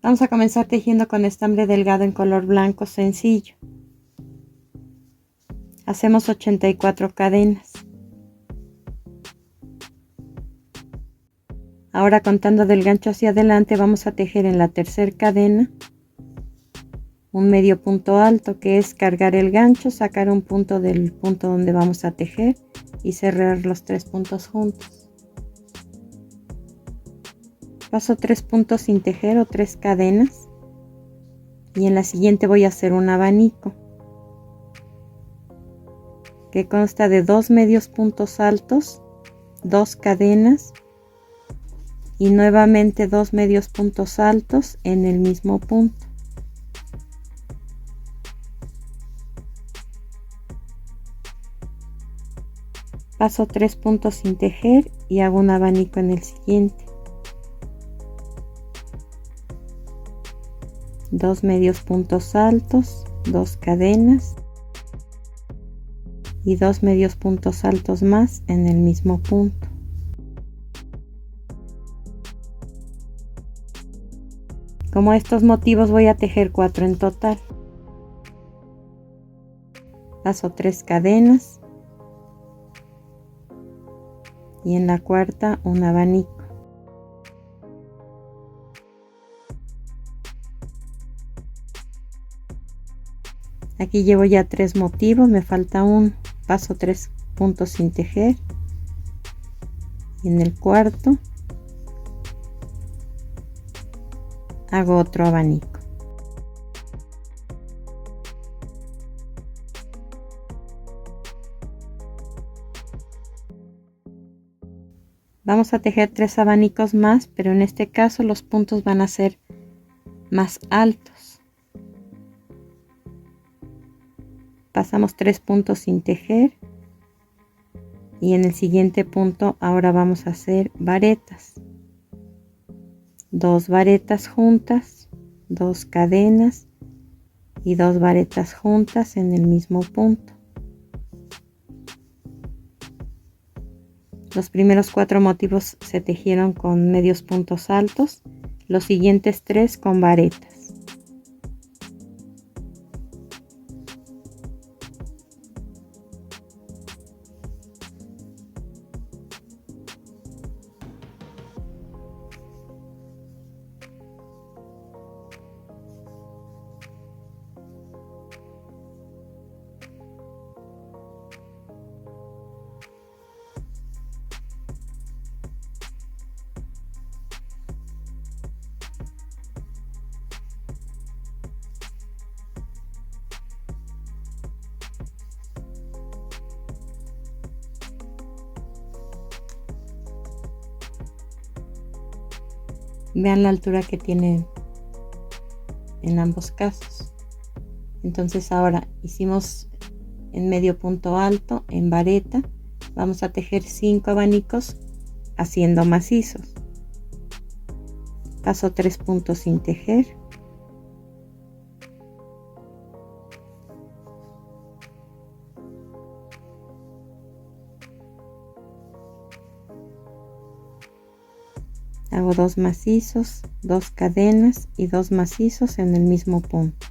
Vamos a comenzar tejiendo con estambre delgado en color blanco sencillo. Hacemos 84 cadenas. Ahora, contando del gancho hacia adelante, vamos a tejer en la tercera cadena un medio punto alto, que es cargar el gancho, sacar un punto del punto donde vamos a tejer y cerrar los 3 puntos juntos. Paso 3 puntos sin tejer o 3 cadenas, y en la siguiente voy a hacer un abanico que consta de 2 medios puntos altos, 2 cadenas y nuevamente 2 medios puntos altos en el mismo punto. Paso 3 puntos sin tejer y hago un abanico en el siguiente. 2 medios puntos altos, 2 cadenas y 2 medios puntos altos más en el mismo punto. Como estos motivos voy a tejer 4 en total. Paso 3 cadenas y en la cuarta un abanico. Aquí llevo ya 3 motivos, me falta un. Paso 3 puntos sin tejer y en el cuarto hago otro abanico. Vamos a tejer 3 abanicos más, pero en este caso los puntos van a ser más altos. Pasamos 3 puntos sin tejer y en el siguiente punto ahora vamos a hacer varetas. 2 varetas juntas, 2 cadenas y 2 varetas juntas en el mismo punto. Los primeros 4 motivos se tejieron con medios puntos altos, los siguientes 3 con varetas. Vean la altura que tiene en ambos casos. Entonces ahora hicimos en medio punto alto en vareta, vamos a tejer 5 abanicos haciendo macizos. Paso 3 puntos sin tejer hago 2 macizos, 2 cadenas y 2 macizos en el mismo punto.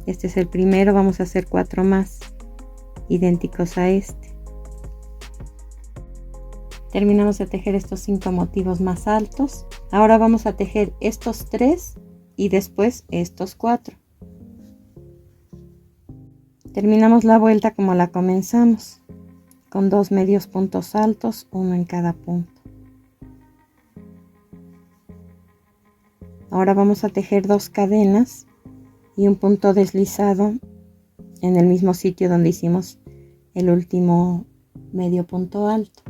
Este es el primero, vamos a hacer 4 más idénticos a este. Terminamos de tejer estos 5 motivos más altos. Ahora vamos a tejer estos 3 y después estos 4. Terminamos la vuelta como la comenzamos, con 2 medios puntos altos, uno en cada punto. Ahora vamos a tejer 2 cadenas y un punto deslizado en el mismo sitio donde hicimos el último medio punto alto.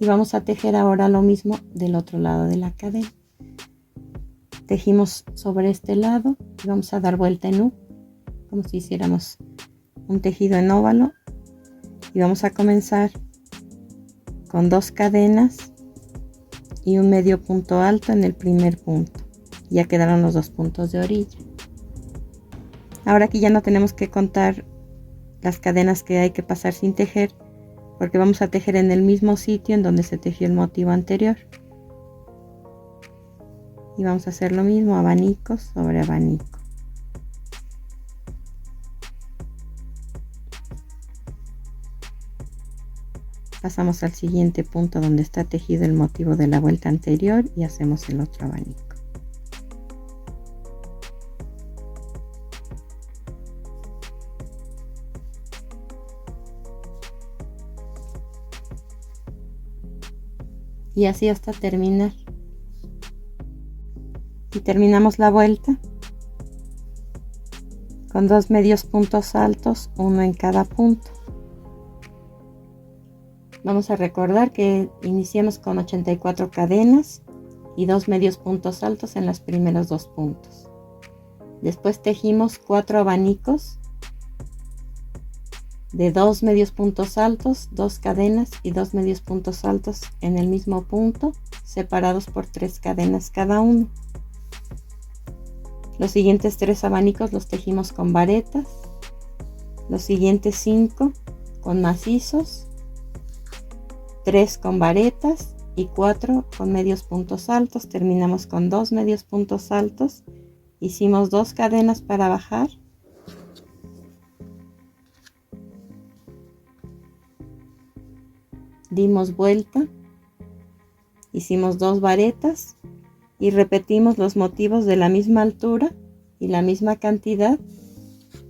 Y vamos a tejer ahora lo mismo del otro lado de la cadena. Tejimos sobre este lado y vamos a dar vuelta en U, como si hiciéramos un tejido en óvalo, y vamos a comenzar con 2 cadenas y un medio punto alto en el primer punto. Ya quedaron los 2 puntos de orilla. Ahora aquí ya no tenemos que contar las cadenas que hay que pasar sin tejer, porque vamos a tejer en el mismo sitio en donde se tejió el motivo anterior. Y vamos a hacer lo mismo, abanico sobre abanico. Pasamos al siguiente punto donde está tejido el motivo de la vuelta anterior y hacemos el otro abanico. Y así hasta terminar. Y terminamos la vuelta con 2 medios puntos altos, uno en cada punto. Vamos a recordar que iniciamos con 84 cadenas y 2 medios puntos altos en los primeros 2 puntos. Después tejimos 4 abanicos de 2 medios puntos altos, 2 cadenas y 2 medios puntos altos en el mismo punto, separados por 3 cadenas cada uno. Los siguientes 3 abanicos los tejimos con varetas, los siguientes 5 con macizos, 3 con varetas y 4 con medios puntos altos. Terminamos con 2 medios puntos altos, hicimos 2 cadenas para bajar, dimos vuelta, hicimos 2 varetas y repetimos los motivos de la misma altura y la misma cantidad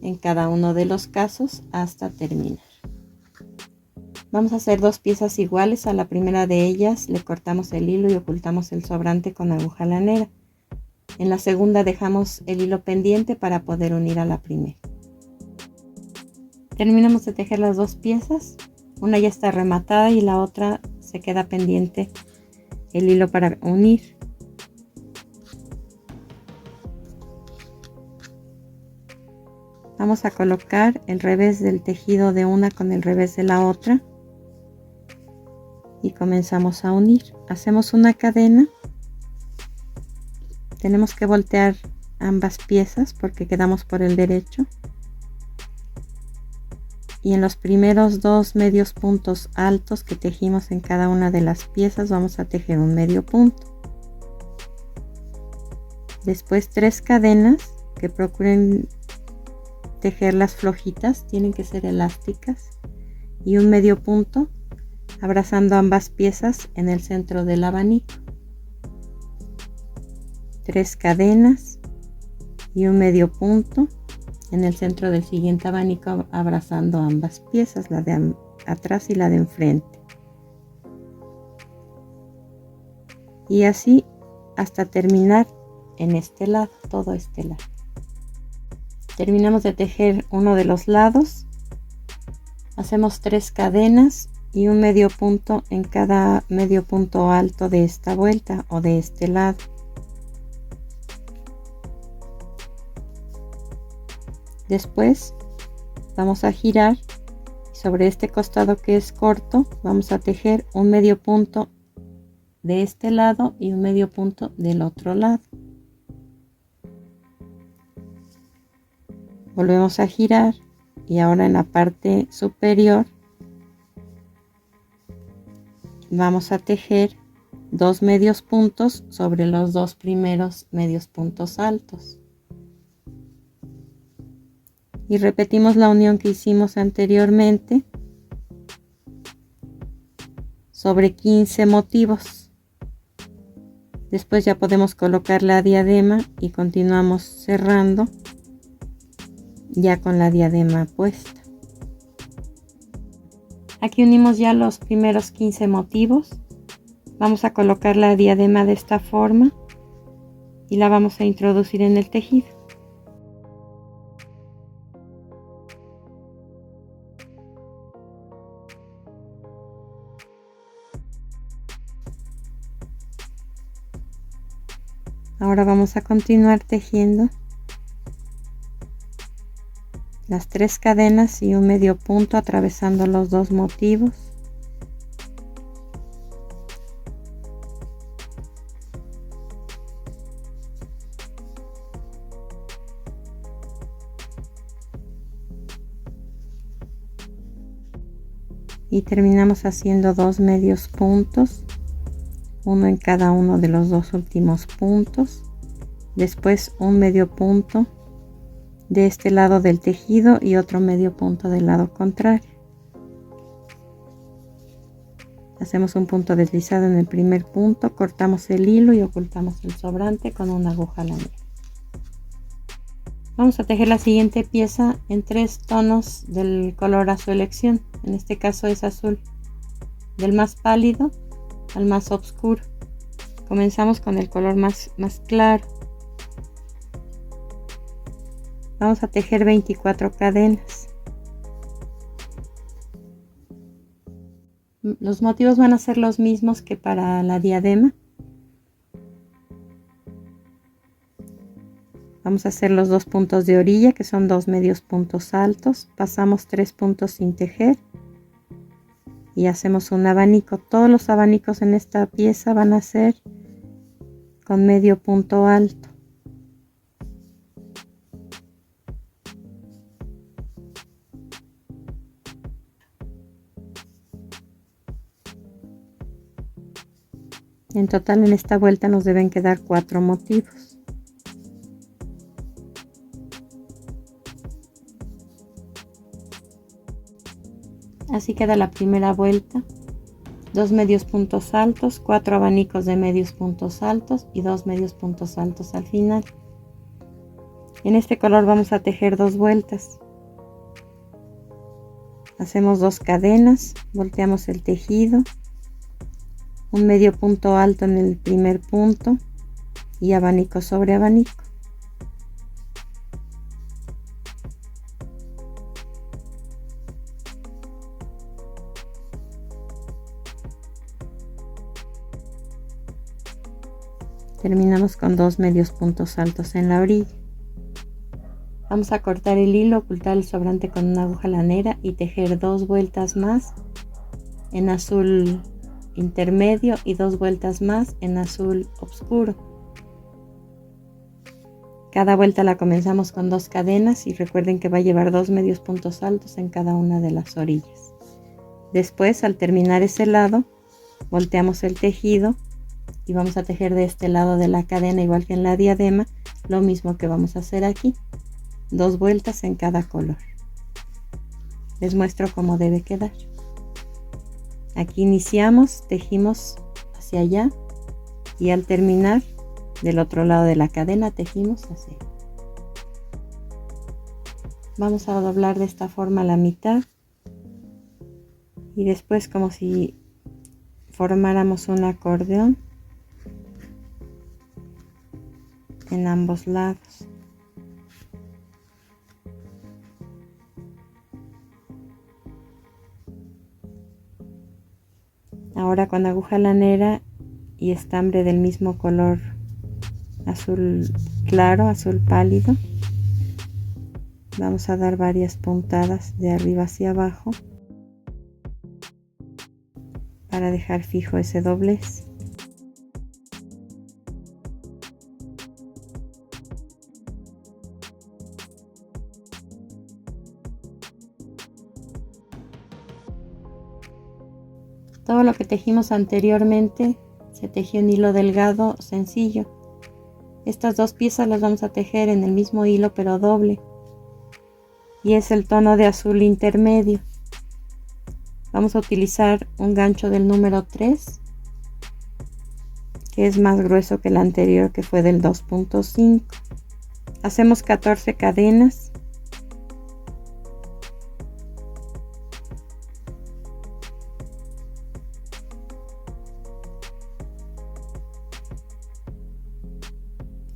en cada uno de los casos hasta terminar. Vamos a hacer 2 piezas iguales. A la primera de ellas le cortamos el hilo y ocultamos el sobrante con aguja lanera. En la segunda dejamos el hilo pendiente para poder unir a la primera. Terminamos de tejer las 2 piezas. Una ya está rematada y la otra se queda pendiente el hilo para unir. Vamos a colocar el revés del tejido de una con el revés de la otra y comenzamos a unir. Hacemos una cadena. Tenemos que voltear ambas piezas porque quedamos por el derecho. Y en los primeros 2 medios puntos altos que tejimos en cada una de las piezas vamos a tejer un medio punto. Después 3 cadenas, que procuren tejerlas flojitas, tienen que ser elásticas, y un medio punto abrazando ambas piezas en el centro del abanico. 3 cadenas y un medio punto en el centro del siguiente abanico abrazando ambas piezas, la de atrás y la de enfrente. Y así hasta terminar en este lado, todo este lado. Terminamos de tejer uno de los lados. Hacemos 3 cadenas y un medio punto en cada medio punto alto de esta vuelta o de este lado. Después vamos a girar y sobre este costado que es corto vamos a tejer un medio punto de este lado y un medio punto del otro lado. Volvemos a girar y ahora en la parte superior vamos a tejer 2 medios puntos sobre los 2 primeros medios puntos altos. Y repetimos la unión que hicimos anteriormente sobre 15 motivos. Después ya podemos colocar la diadema y continuamos cerrando ya con la diadema puesta. Aquí unimos ya los primeros 15 motivos. Vamos a colocar la diadema de esta forma y la vamos a introducir en el tejido. Ahora vamos a continuar tejiendo las 3 cadenas y un medio punto atravesando los 2 motivos. y terminamos haciendo 2 medios puntos, uno en cada uno de los dos últimos puntos, después un medio punto de este lado del tejido y otro medio punto del lado contrario. Hacemos un punto deslizado en el primer punto, cortamos el hilo y ocultamos el sobrante con una aguja lanera. Vamos a tejer la siguiente pieza en 3 tonos del color a su elección. En este caso es azul, del más pálido al más oscuro. Comenzamos con el color más claro. Vamos a tejer 24 cadenas. Los motivos van a ser los mismos que para la diadema. Vamos a hacer los 2 puntos de orilla, que son 2 medios puntos altos. Pasamos 3 puntos sin tejer y hacemos un abanico. Todos los abanicos en esta pieza van a ser con medio punto alto. En total en esta vuelta nos deben quedar 4 motivos. Así queda la primera vuelta. 2 medios puntos altos, 4 abanicos de medios puntos altos y 2 medios puntos altos al final. En este color vamos a tejer 2 vueltas. Hacemos 2 cadenas, volteamos el tejido, un medio punto alto en el primer punto y abanico sobre abanico. Terminamos con 2 medios puntos altos en la orilla. Vamos a cortar el hilo, ocultar el sobrante con una aguja lanera y tejer 2 vueltas más en azul intermedio y 2 vueltas más en azul oscuro. Cada vuelta la comenzamos con 2 cadenas y recuerden que va a llevar 2 medios puntos altos en cada una de las orillas. Después, al terminar ese lado, volteamos el tejido y vamos a tejer de este lado de la cadena, igual que en la diadema, lo mismo que vamos a hacer aquí, 2 vueltas en cada color. Les muestro cómo debe quedar. Aquí iniciamos, tejimos hacia allá y al terminar del otro lado de la cadena tejimos hacia allá. Vamos a doblar de esta forma la mitad y después, como si formáramos un acordeón, en ambos lados. Ahora con aguja lanera y estambre del mismo color azul claro, azul pálido, vamos a dar varias puntadas de arriba hacia abajo para dejar fijo ese doblez. Todo lo que tejimos anteriormente se tejió en hilo delgado sencillo. Estas 2 piezas las vamos a tejer en el mismo hilo pero doble, y es el tono de azul intermedio. Vamos a utilizar un gancho del número 3, que es más grueso que el anterior, que fue del 2.5. Hacemos 14 cadenas.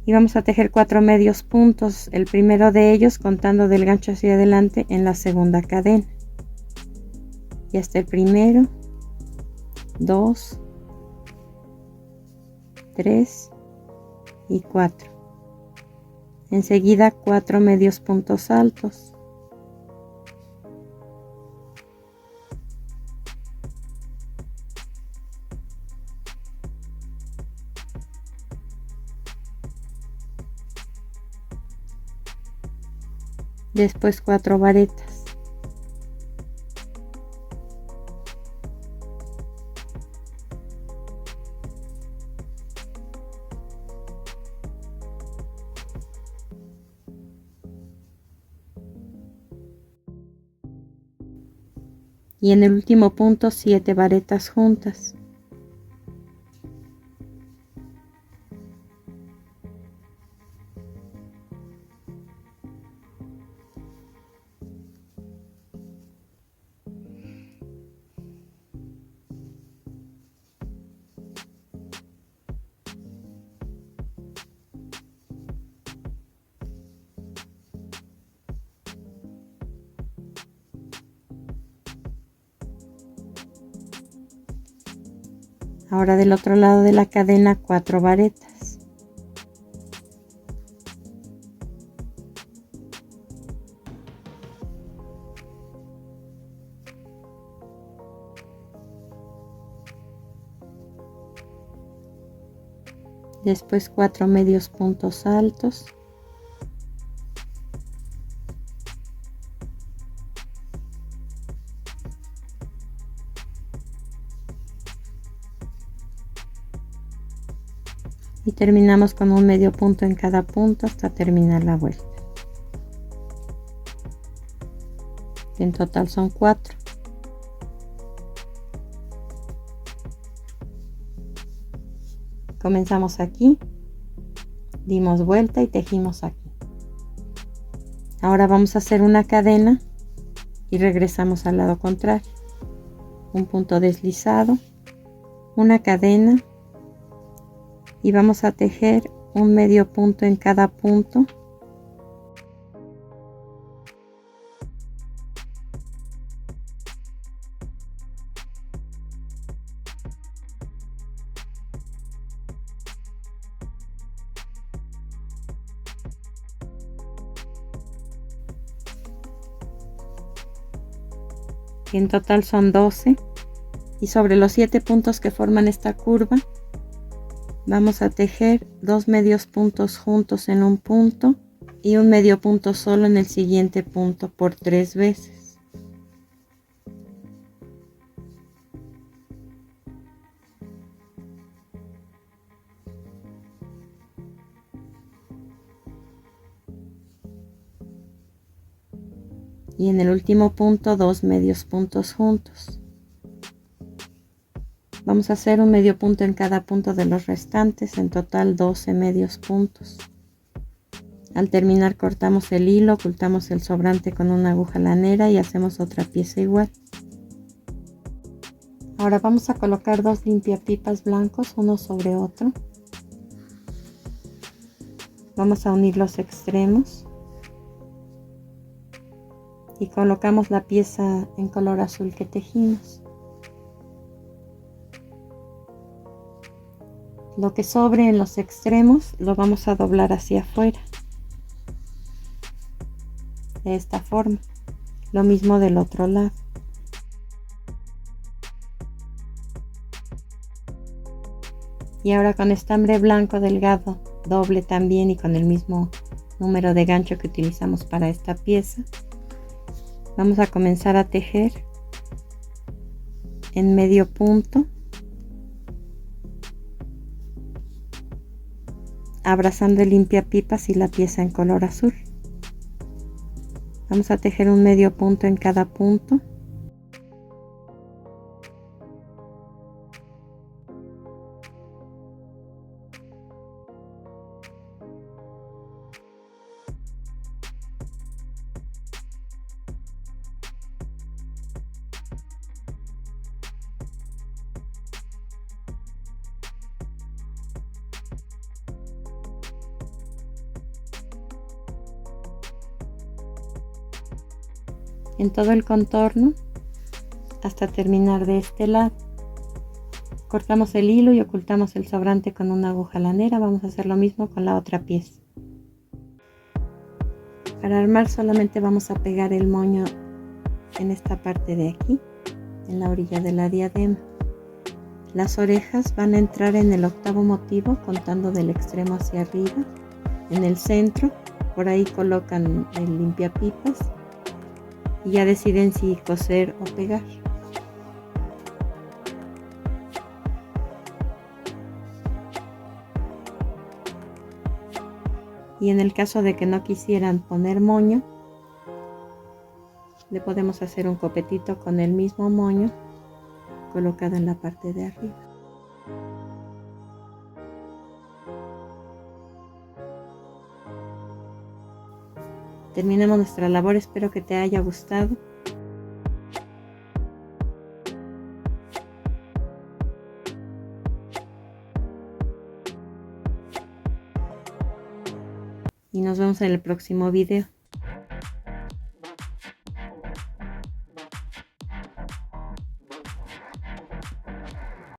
Y vamos a tejer 4 medios puntos, el primero de ellos contando del gancho hacia adelante en la segunda cadena. Y hasta el primero, 2, 3 y 4. Enseguida 4 medios puntos altos. Después 4 varetas. y en el último punto 7 varetas juntas. Ahora del otro lado de la cadena 4 varetas. Después 4 medios puntos altos. Y terminamos con un medio punto en cada punto hasta terminar la vuelta. En total son 4. Comenzamos aquí, dimos vuelta y tejimos aquí. Ahora vamos a hacer una cadena y regresamos al lado contrario. Un punto deslizado, una cadena y vamos a tejer un medio punto en cada punto. Y en total son 12. Y sobre los 7 puntos que forman esta curva, vamos a tejer 2 medios puntos juntos en un punto y un medio punto solo en el siguiente punto por 3 veces. Y en el último punto 2 medios puntos juntos. Vamos a hacer un medio punto en cada punto de los restantes, en total 12 medios puntos. Al terminar cortamos el hilo, ocultamos el sobrante con una aguja lanera y hacemos otra pieza igual. Ahora vamos a colocar 2 limpiapipas blancos uno sobre otro. Vamos a unir los extremos y colocamos la pieza en color azul que tejimos. Lo que sobre en los extremos lo vamos a doblar hacia afuera, de esta forma. Lo mismo del otro lado. Y ahora con estambre blanco delgado, doble también y con el mismo número de gancho que utilizamos para esta pieza, vamos a comenzar a tejer en medio punto, abrazando el limpiapipas y la pieza en color azul. Vamos a tejer un medio punto en cada punto. En todo el contorno hasta terminar de este lado. Cortamos el hilo y ocultamos el sobrante con una aguja lanera. Vamos a hacer lo mismo con la otra pieza. Para armar solamente vamos a pegar el moño en esta parte de aquí, en la orilla de la diadema. Las orejas van a entrar en el octavo motivo contando del extremo hacia arriba. En el centro, por ahí colocan el limpiapipas y ya deciden si coser o pegar. Y en el caso de que no quisieran poner moño, le podemos hacer un copetito con el mismo moño colocado en la parte de arriba. Terminamos nuestra labor, espero que te haya gustado. Y nos vemos en el próximo video.